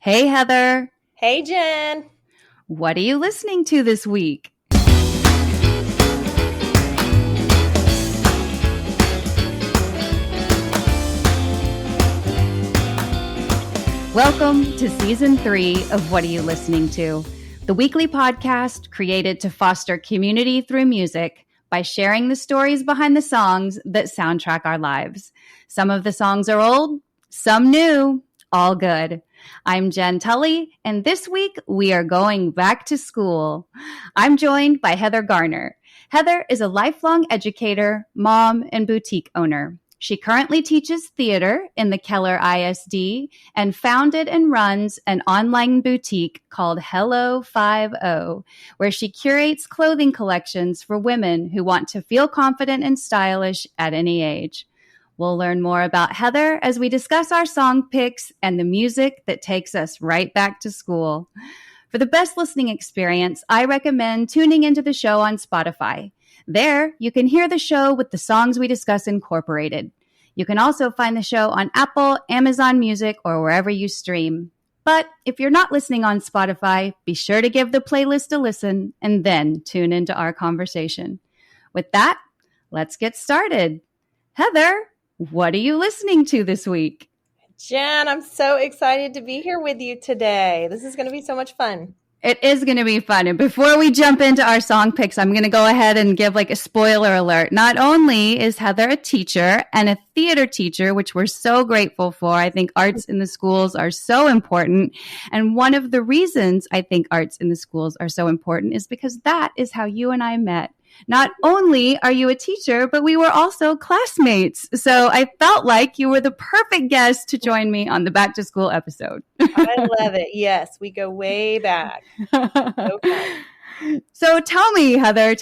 Hey, Heather. Hey, Jen. What are you listening to this week? Welcome to Season 3 of What Are You Listening To? The weekly podcast created to foster community through music by sharing the stories behind the songs that soundtrack our lives. Some of the songs are old, some new, all good. I'm Jenn Tully, and this week we are going back to school. I'm joined by Heather Garner. Heather is a lifelong educator, mom, and boutique owner. She currently teaches theater in the Keller ISD and founded and runs an online boutique called Hello 50, where she curates clothing collections for women who want to feel confident and stylish at any age. We'll learn more about Heather as we discuss our song picks and the music that takes us right back to school. For the best listening experience, I recommend tuning into the show on Spotify. There, you can hear the show with the songs we discuss incorporated. You can also find the show on Apple, Amazon Music, or wherever you stream. But if you're not listening on Spotify, be sure to give the playlist a listen and then tune into our conversation. With that, let's get started. Heather, what are you listening to this week? Jen, I'm so excited to be here with you today. This is going to be so much fun. It is going to be fun. And before we jump into our song picks, I'm going to go ahead and give like a spoiler alert. Not only is Heather a teacher and a theater teacher, which we're so grateful for. I think arts in the schools are so important. And one of the reasons I think arts in the schools are so important is because that is how you and I met. Not only are you a teacher, but we were also classmates. So I felt like you were the perfect guest to join me on the Back to School episode. I love it. Yes, we go way back. Okay. So tell me, Heather,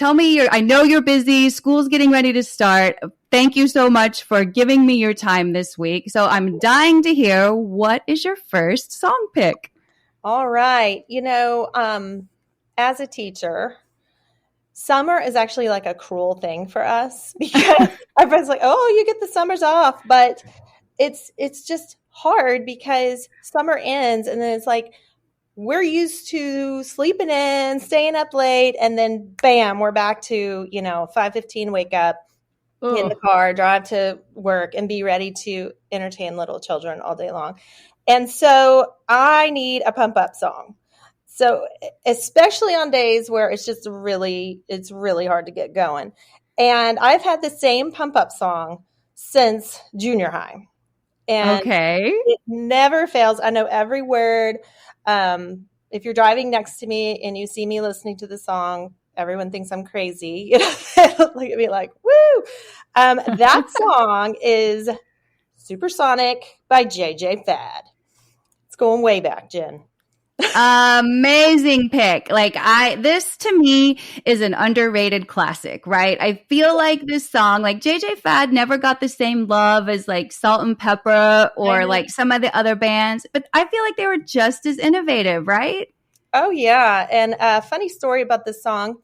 I know you're busy. School's getting ready to start. Thank you so much for giving me your time this week. So I'm dying to hear, what is your first song pick? All right. As a teacher, summer is actually like a cruel thing for us because everyone's like, oh, you get the summers off. But it's just hard because summer ends and then it's like we're used to sleeping in, staying up late, and then bam, we're back to, 5:15 wake up, get in the car, drive to work, and be ready to entertain little children all day long. And so I need a pump up song. So especially on days where it's really hard to get going. And I've had the same pump up song since junior high. And it never fails. I know every word. If you're driving next to me and you see me listening to the song, everyone thinks I'm crazy. Look at me like, woo. That song is Supersonic by JJ Fad. It's going way back, Jen. Amazing pick. This to me is an underrated classic, right? I feel like this song, like JJ Fad never got the same love as like Salt and Pepper or like some of the other bands, but I feel like they were just as innovative, right? Oh yeah. And a funny story about this song.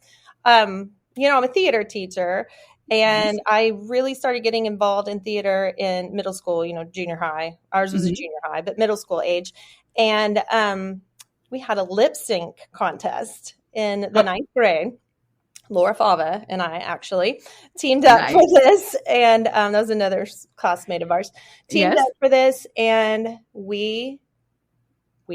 I'm a theater teacher and I really started getting involved in theater in middle school, junior high. Ours was a junior high, but middle school age. And, we had a lip sync contest in the 9th grade. Laura Fava and I actually teamed up for this. And that was another classmate of ours. Teamed up for this. And we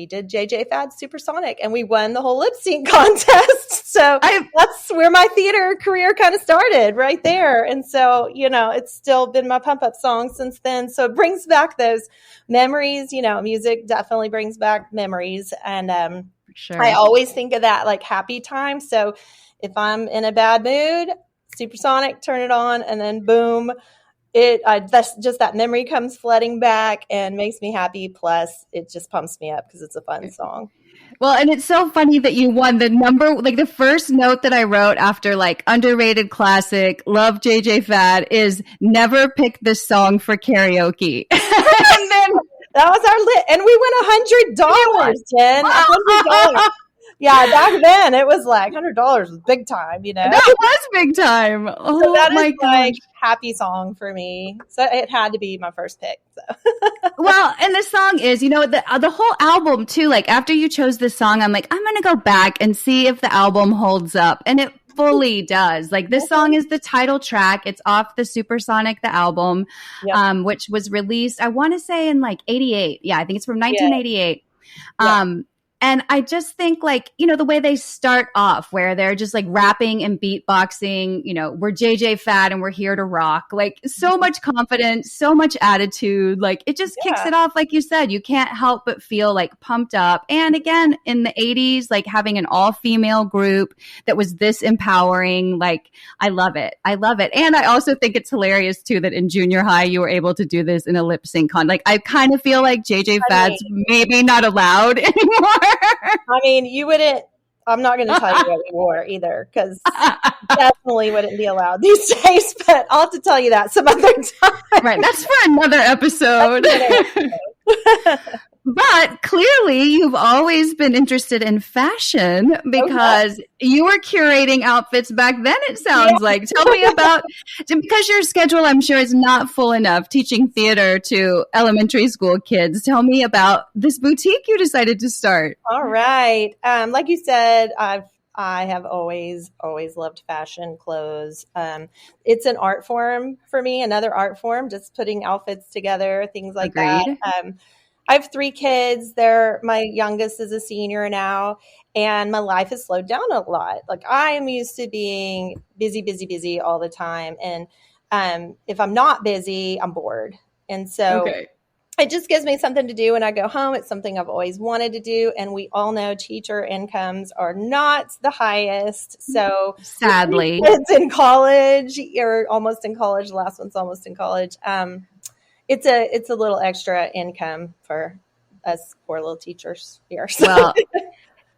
did JJ Fad's Supersonic. And we won the whole lip sync contest. So that's where my theater career kind of started, right there. And so, it's still been my pump up song since then. So it brings back those memories. Music definitely brings back memories. And sure. I always think of that like happy time. So if I'm in a bad mood, Supersonic, turn it on, and then boom, that's just that memory comes flooding back and makes me happy. Plus, it just pumps me up because it's a fun song. Well, and it's so funny that you won the number, like the first note that I wrote after like underrated classic, love JJ Fad, is never pick this song for karaoke. And then that was our lit, and we won $100, Jen. $100. Yeah, back then it was like $100 was big time, That was big time. Oh, so that my is gosh. like happy song for me. So it had to be my first pick. So. Well, and the song is, the whole album too. Like after you chose this song, I'm like, I'm going to go back and see if the album holds up. And it fully does. Like this song is the title track. It's off the Supersonic, the album, which was released, I want to say in like 88. Yeah, I think it's from 1988. Yeah. And I just think like, the way they start off where they're just like rapping and beatboxing, we're JJ Fad and we're here to rock. Like so much confidence, so much attitude. Like it just kicks it off. Like you said, you can't help but feel like pumped up. And again, in the 80s, like having an all female group that was this empowering, like I love it. I love it. And I also think it's hilarious too that in junior high, you were able to do this in a lip sync Like I kind of feel like JJ Fad's maybe not allowed anymore. I mean, you wouldn't, I'm not going to tell you what we wore either, because definitely wouldn't be allowed these days, but I'll have to tell you that some other time. Right, that's for another episode. But clearly you've always been interested in fashion because you were curating outfits back then, it sounds like. Tell me about, because your schedule, I'm sure, is not full enough teaching theater to elementary school kids. Tell me about this boutique you decided to start. All right. Like you said, I have always loved fashion, clothes. It's an art form for me, another art form, just putting outfits together, things like that. I have 3 kids. My youngest is a senior now, and my life has slowed down a lot. Like I am used to being busy all the time. And if I'm not busy, I'm bored. And so it just gives me something to do when I go home. It's something I've always wanted to do. And we all know teacher incomes are not the highest. So sadly, kids in college or almost in college, the last one's almost in college. It's a little extra income for us poor little teachers here. So. Well,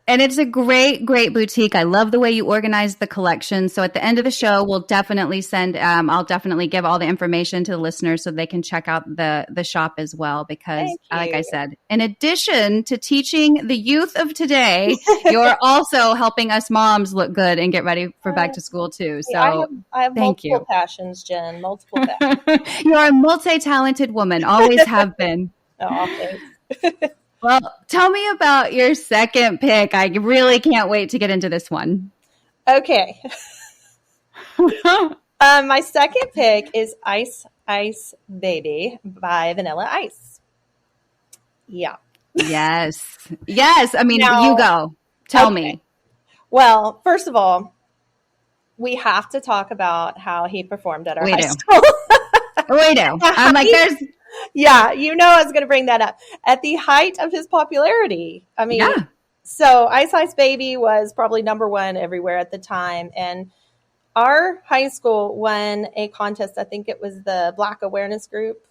and it's a great boutique. I love the way you organize the collection. So at the end of the show, we'll definitely I'll definitely give all the information to the listeners so they can check out the shop as well. Because like I said, in addition to teaching the youth of today, you're also helping us moms look good and get ready for back to school too. So I have multiple passions, Jen, multiple passions. You're a multi-talented woman, always have been. Oh, thanks. Well, tell me about your second pick. I really can't wait to get into this one. Okay. My second pick is Ice Ice Baby by Vanilla Ice. Yeah. Yes. I mean, you go. Tell me. Well, first of all, we have to talk about how he performed at our high school. We do. I'm like, there's... Yeah, I was going to bring that up. At the height of his popularity. I mean, so Ice Ice Baby was probably number 1 everywhere at the time. And our high school won a contest. I think it was the Black Awareness Group.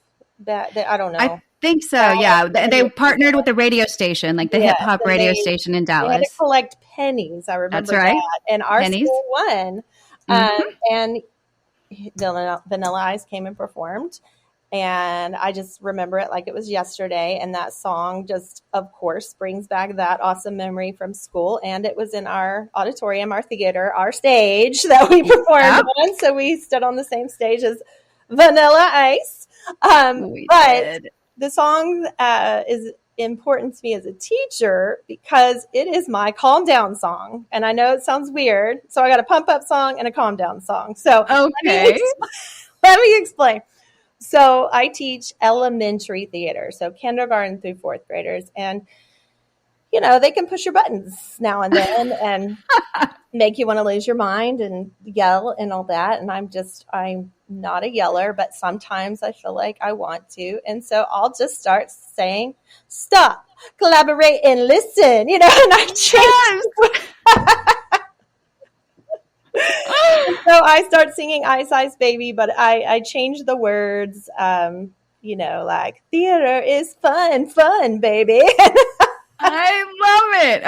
I don't know. I think so, yeah. They partnered with the radio station, like the hip-hop radio station in Dallas. They had to collect pennies. I remember that. And our school won. And Vanilla Ice came and performed. And I just remember it like it was yesterday. And that song just, of course, brings back that awesome memory from school. And it was in our auditorium, our theater, our stage that we performed on. So we stood on the same stage as Vanilla Ice. But the song is important to me as a teacher because it is my calm down song. And I know it sounds weird. So I got a pump up song and a calm down song. So let me explain. So I teach elementary theater, so kindergarten through 4th graders. And, they can push your buttons now and then and make you want to lose your mind and yell and all that. And I'm not a yeller, but sometimes I feel like I want to. And so I'll just start saying, stop, collaborate, and listen, and I change. So I start singing Ice Ice Baby, but I change the words, like theater is fun, baby. I love it.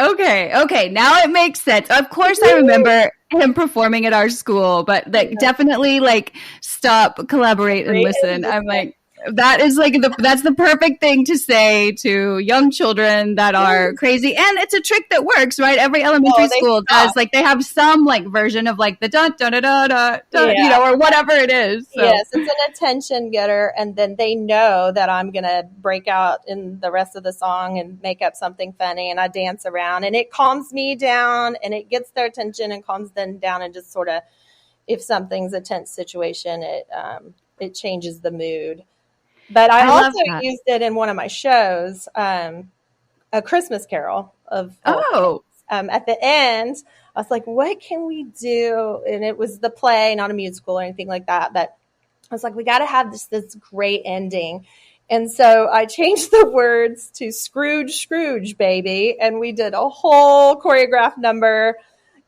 Okay. Now it makes sense. Of course, I remember him performing at our school, but definitely like stop, collaborate, and listen. I'm like, That is like that's the perfect thing to say to young children that are crazy. And it's a trick that works, right? Every elementary school does. Like they have some like version of like the dun dun dun dun dun, dun you know, or whatever it is. So. Yes, it's an attention getter, and then they know that I'm gonna break out in the rest of the song and make up something funny, and I dance around, and it calms me down, and it gets their attention and calms them down, and just sort of, if something's a tense situation, it changes the mood. But I also used it in one of my shows, A Christmas Carol of at the end. I was like, what can we do? And it was the play, not a musical or anything like that. But I was like, we got to have this great ending. And so I changed the words to Scrooge, Scrooge, baby. And we did a whole choreographed number,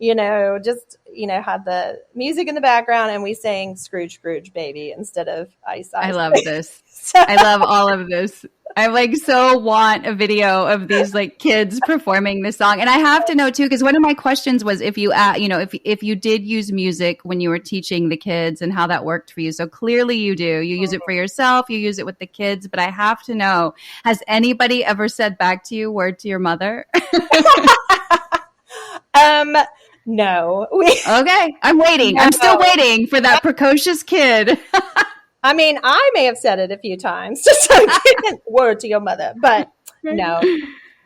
just, had the music in the background, and we sang Scrooge, Scrooge, baby instead of Ice, Ice. I love this. I love all of this. I like so want a video of these like kids performing this song. And I have to know too, because one of my questions was if you, if you did use music when you were teaching the kids and how that worked for you. So clearly you do. You use it for yourself. You use it with the kids. But I have to know, has anybody ever said back to you, word to your mother? No. Okay. I'm waiting. No. I'm still waiting for that precocious kid. I mean, I may have said it a few times, just so word to your mother, but no,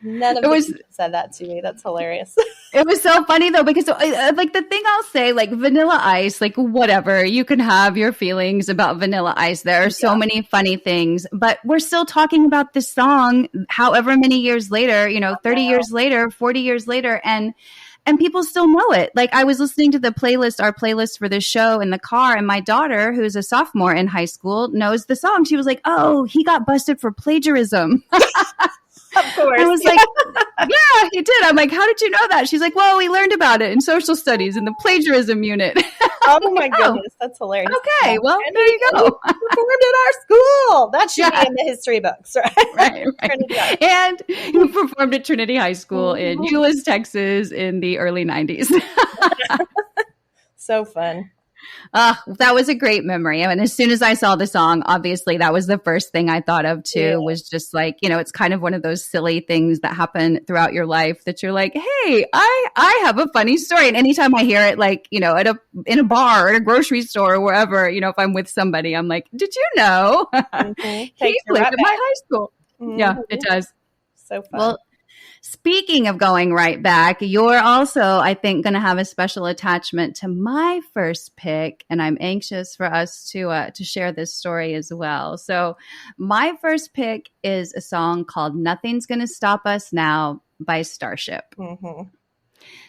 none of them said that to me. That's hilarious. It was so funny though, because like the thing I'll say, like Vanilla Ice, like whatever, you can have your feelings about Vanilla Ice. There are so many funny things, but we're still talking about this song, however many years later, 30 years later, 40 years later. And people still know it. Like I was listening to our playlist for this show in the car, and my daughter, who's a sophomore in high school, knows the song. She was like, "Oh, he got busted for plagiarism." Of course. I was like, "Yeah, he did." I'm like, "How did you know that?" She's like, "Well, we learned about it in social studies in the plagiarism unit." Oh my goodness, that's hilarious. Okay, well, and there you go. Performed at our school. That should be in the history books, right? Right. And you performed at Trinity High School in Euless, Texas in the early 90s. So fun. That was a great memory. And as soon as I saw the song, obviously that was the first thing I thought of too, was just like, it's kind of one of those silly things that happen throughout your life that you're like, hey, I have a funny story. And anytime I hear it, like, in a bar or at a grocery store or wherever, if I'm with somebody, I'm like, did you know? He played at my high school. Mm-hmm. Yeah, it does. So fun. Well, speaking of going right back, you're also, I think, going to have a special attachment to my first pick, and I'm anxious for us to share this story as well. So my first pick is a song called Nothing's Gonna Stop Us Now by Starship. Mm-hmm.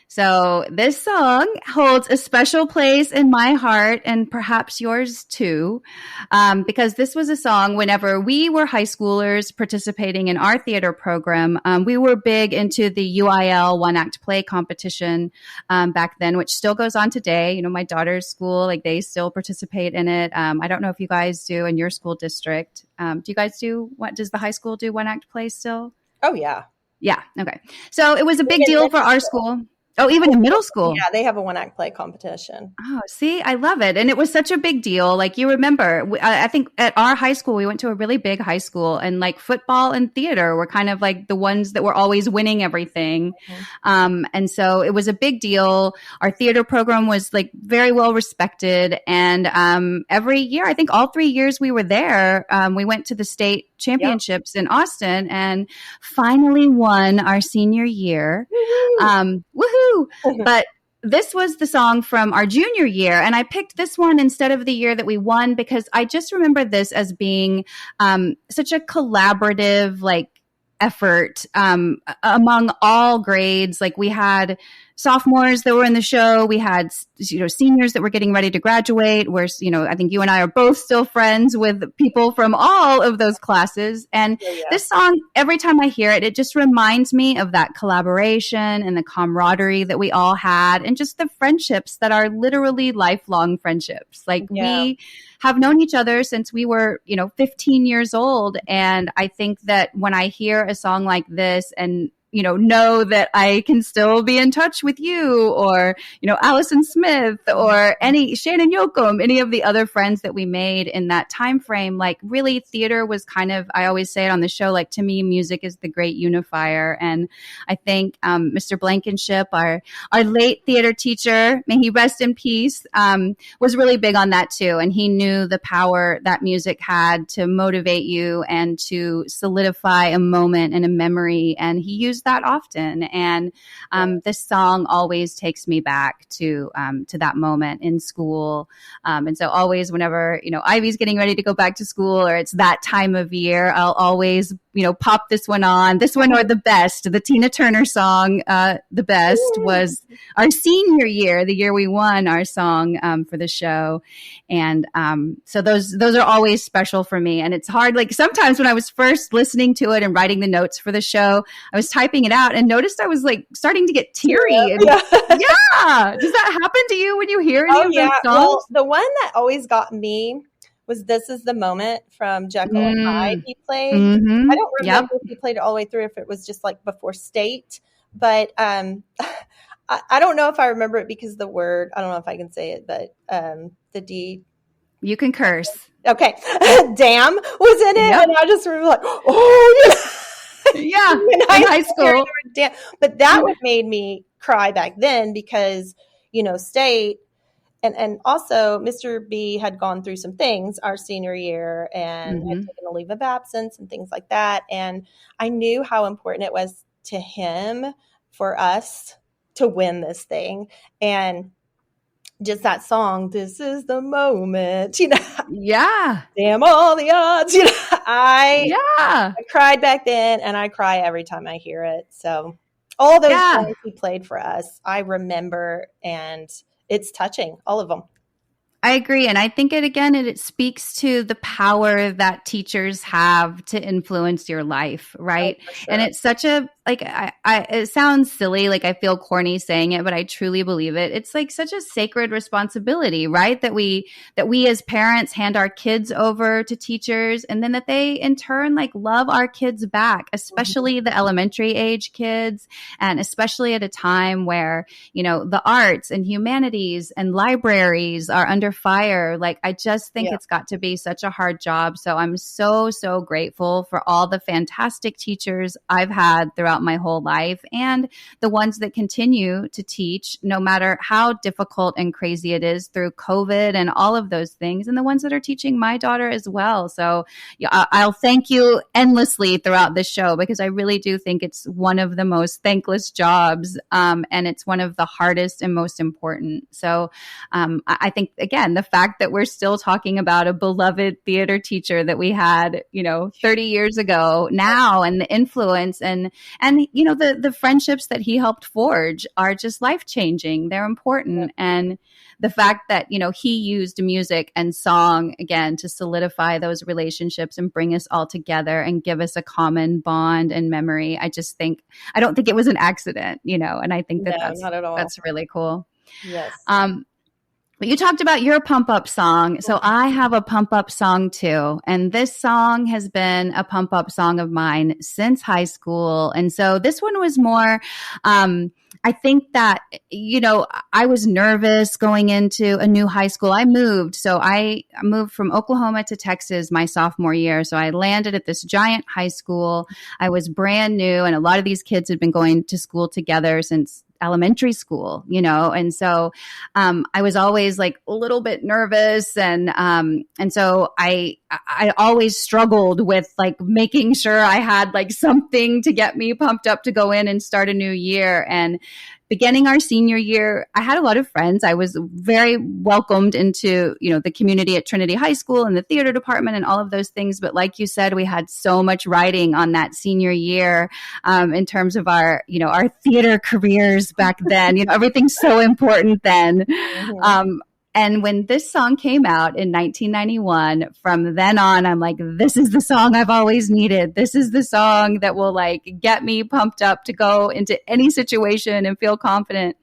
So this song holds a special place in my heart and perhaps yours too, because this was a song whenever we were high schoolers participating in our theater program. We were big into the UIL one-act play competition back then, which still goes on today. My daughter's school, like they still participate in it. I don't know if you guys do in your school district. Do you guys does the high school do one-act play still? Oh, yeah. Yeah. Okay. So it was a big deal for our school. Oh, even in middle school? Yeah, they have a one-act play competition. Oh, see, I love it. And it was such a big deal. Like you remember, I think at our high school, we went to a really big high school, and like football and theater were kind of like the ones that were always winning everything. Mm-hmm. And so it was a big deal. Our theater program was like very well respected. And every year, I think all 3 years we were there, we went to the state championships in Austin and finally won our senior year. Woohoo! But this was the song from our junior year, and I picked this one instead of the year that we won because I just remember this as being such a collaborative effort among all grades. Like we had sophomores that were in the show. We had, seniors that were getting ready to graduate where, I think you and I are both still friends with people from all of those classes. And this song, every time I hear it, it just reminds me of that collaboration and the camaraderie that we all had and just the friendships that are literally lifelong friendships. Like we have known each other since we were, 15 years old. And I think that when I hear a song like this and know that I can still be in touch with you, or, Allison Smith, or any Shannon Yoakum, any of the other friends that we made in that time frame. Like, really, theater was kind of, I always say it on the show, like, to me, music is the great unifier. And I think Mr. Blankenship, our late theater teacher, may he rest in peace, was really big on that too. And he knew the power that music had to motivate you and to solidify a moment and a memory. And he used that often. And this song always takes me back to that moment in school. And so always whenever, Ivy's getting ready to go back to school, or it's that time of year, I'll always, pop this one on. This one, or The Best, the Tina Turner song, The Best, was our senior year, the year we won our song for the show. And so those are always special for me. And it's hard. Like, sometimes when I was first listening to it and writing the notes for the show, I was typing it out and noticed I was like starting to get teary. And, yeah. Does that happen to you when you hear any of those songs? Well, the one that always got me was This Is the Moment from Jekyll and Hyde he played. Mm-hmm. I don't remember if he played it all the way through, if it was just like before State, but I don't know if I remember it because the word, I don't know if I can say it, but the D. You can curse. Okay. Damn was in it. And I just remember like, yeah. in high school. Damn. But that would made me cry back then because, State, and also Mr. B had gone through some things our senior year and had taken a leave of absence and things like that. And I knew how important it was to him for us to win this thing. And just that song, This Is the Moment, Yeah. Damn all the odds, I cried back then, and I cry every time I hear it. So all those songs he played for us, I remember, and it's touching, all of them. I agree. And I think it speaks to the power that teachers have to influence your life, right? Oh, sure. And it's such a, it sounds silly, like I feel corny saying it, but I truly believe it. It's like such a sacred responsibility, right? That we as parents hand our kids over to teachers, and then that they in turn love our kids back, especially the elementary age kids, and especially at a time where, the arts and humanities and libraries are under fire. I just think it's got to be such a hard job. So I'm so, so grateful for all the fantastic teachers I've had throughout my whole life, and the ones that continue to teach no matter how difficult and crazy it is through COVID and all of those things, and the ones that are teaching my daughter as well. So I'll thank you endlessly throughout this show, because I really do think it's one of the most thankless jobs, and it's one of the hardest and most important. So I think, again, the fact that we're still talking about a beloved theater teacher that we had, 30 years ago now, and the influence and the friendships that he helped forge are just life-changing. They're important. And the fact that, he used music and song, again, to solidify those relationships and bring us all together and give us a common bond and memory. I don't think it was an accident, and I think that's not at all. That's really cool. Yes. But you talked about your pump up song. So I have a pump up song too. And this song has been a pump up song of mine since high school. And so this one was more, I think that, I was nervous going into a new high school. I moved from Oklahoma to Texas my sophomore year. So I landed at this giant high school. I was brand new, and a lot of these kids had been going to school together since elementary school, and so I was always a little bit nervous, and so I always struggled with making sure I had something to get me pumped up to go in and start a new year. And beginning our senior year, I had a lot of friends. I was very welcomed into, the community at Trinity High School and the theater department and all of those things. But like you said, we had so much riding on that senior year in terms of our theater careers back then. Everything's so important then. Mm-hmm. And when this song came out in 1991, from then on, I'm like, this is the song I've always needed. This is the song that will get me pumped up to go into any situation and feel confident.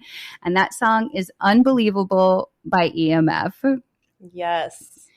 And that song is Unbelievable by EMF. Yes.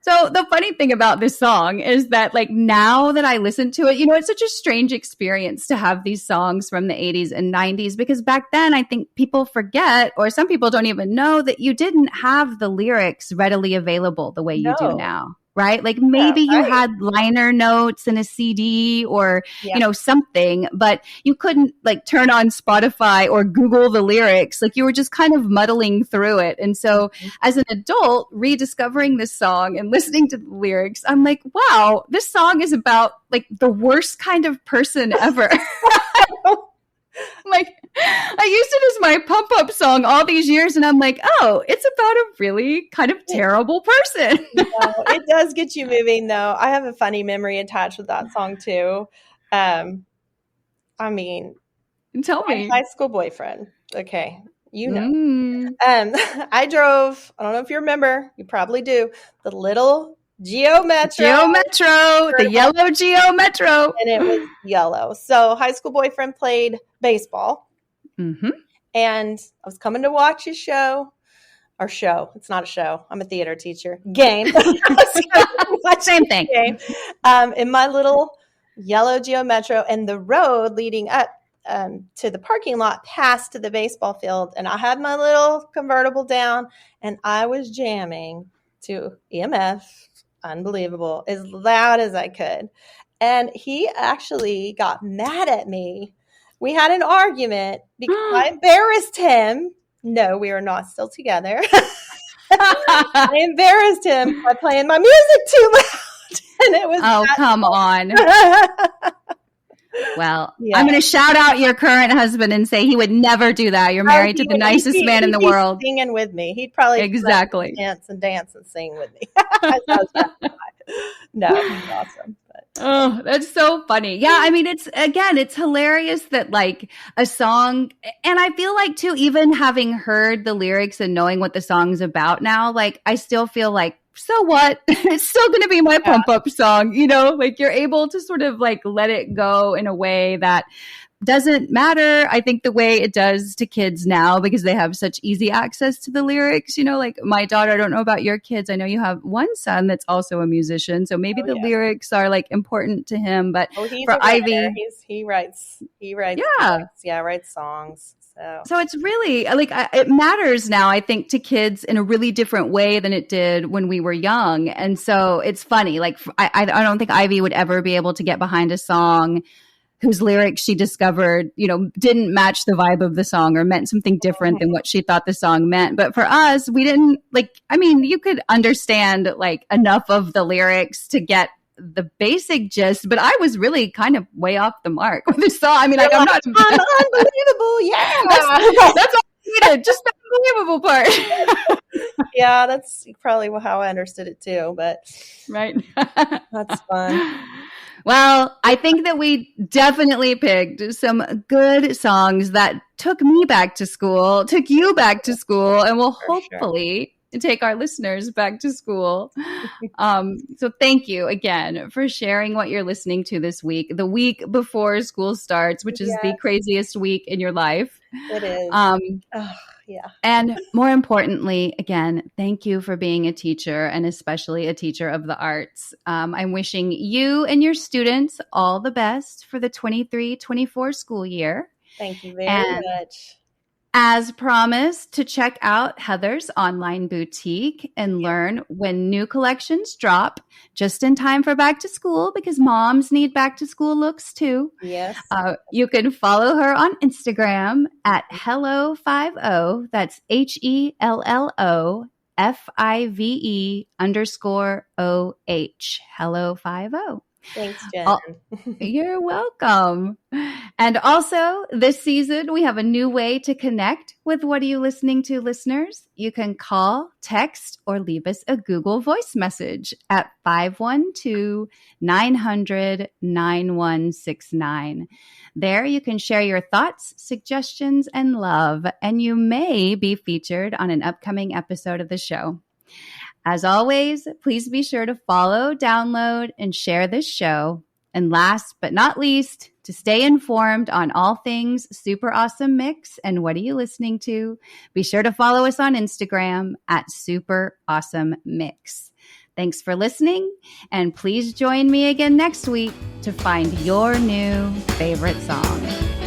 So the funny thing about this song is that like now that I listen to it, it's such a strange experience to have these songs from the 80s and 90s, because back then I think people forget, or some people don't even know, that you didn't have the lyrics readily available the way you do No. now. Right? Like Yeah, maybe you right. had liner notes in a CD or, Yeah. Something, but you couldn't like turn on Spotify or Google the lyrics. Like you were just kind of muddling through it. And so as an adult, rediscovering this song and listening to the lyrics, I'm like, wow, this song is about like the worst kind of person ever. Like I used it as my pump up song all these years, and I'm like, oh, it's about a really kind of terrible person. It does get you moving, though. I have a funny memory attached with that song too. I mean, Tell my me. high school boyfriend. Okay, I drove. I don't know if you remember. You probably do. The little Geo Metro, the yellow Geo Metro, and it was yellow. So high school boyfriend played baseball, and I was coming to watch his show. Or show. It's not a show. I'm a theater teacher. Game. Same thing. Game. In my little yellow Geo Metro, and the road leading up to the parking lot past to the baseball field. And I had my little convertible down, and I was jamming to EMF, Unbelievable, as loud as I could. And he actually got mad at me. We had an argument because I embarrassed him. No, we are not still together. I embarrassed him by playing my music too loud. And it was come on. Well, I'm going to shout out your current husband and say he would never do that. You're married to the nicest man in the world. Singing with me. He'd probably dance and sing with me. No, he's awesome. Oh, that's so funny. Yeah, I mean, it's hilarious that like a song, and I feel like too, even having heard the lyrics and knowing what the song's about now, like I still feel like, so what? It's still going to be my pump up song, like you're able to sort of like let it go in a way that doesn't matter, I think, the way it does to kids now, because they have such easy access to the lyrics. Like my daughter, I don't know about your kids. I know you have one son that's also a musician, so maybe the lyrics are like important to him. But for Ivy, he writes lyrics, writes songs. So it's really like it matters now, I think, to kids in a really different way than it did when we were young. And so it's funny. Like I don't think Ivy would ever be able to get behind a song whose lyrics she discovered, didn't match the vibe of the song or meant something different than what she thought the song meant. But for us, we didn't you could understand like enough of the lyrics to get the basic gist, but I was really kind of way off the mark with this song. I mean, I'm not unbelievable. Yeah. That's all I needed. Just the unbelievable part. Yeah, that's probably how I understood it too, but right. That's fun. Well, I think that we definitely picked some good songs that took me back to school, took you back to school, and will hopefully take our listeners back to school. So thank you again for sharing what you're listening to this week, the week before school starts, which is the craziest week in your life. It is. Yeah. And more importantly, again, thank you for being a teacher, and especially a teacher of the arts. I'm wishing you and your students all the best for the 23-24 school year. Thank you very much. As promised, to check out Heather's online boutique and learn when new collections drop, just in time for back to school, because moms need back to school looks too. Yes. You can follow her on Instagram at Hello50. That's HELLOFIVE_OH. Hello50. Thanks, Jen. You're welcome. And also, this season, we have a new way to connect with What Are You Listening To listeners. You can call, text, or leave us a Google voice message at 512-900-9169. There, you can share your thoughts, suggestions, and love, and you may be featured on an upcoming episode of the show. As always, please be sure to follow, download, and share this show. And last but not least, to stay informed on all things Super Awesome Mix and What Are You Listening To, be sure to follow us on Instagram at Super Awesome Mix. Thanks for listening, and please join me again next week to find your new favorite song.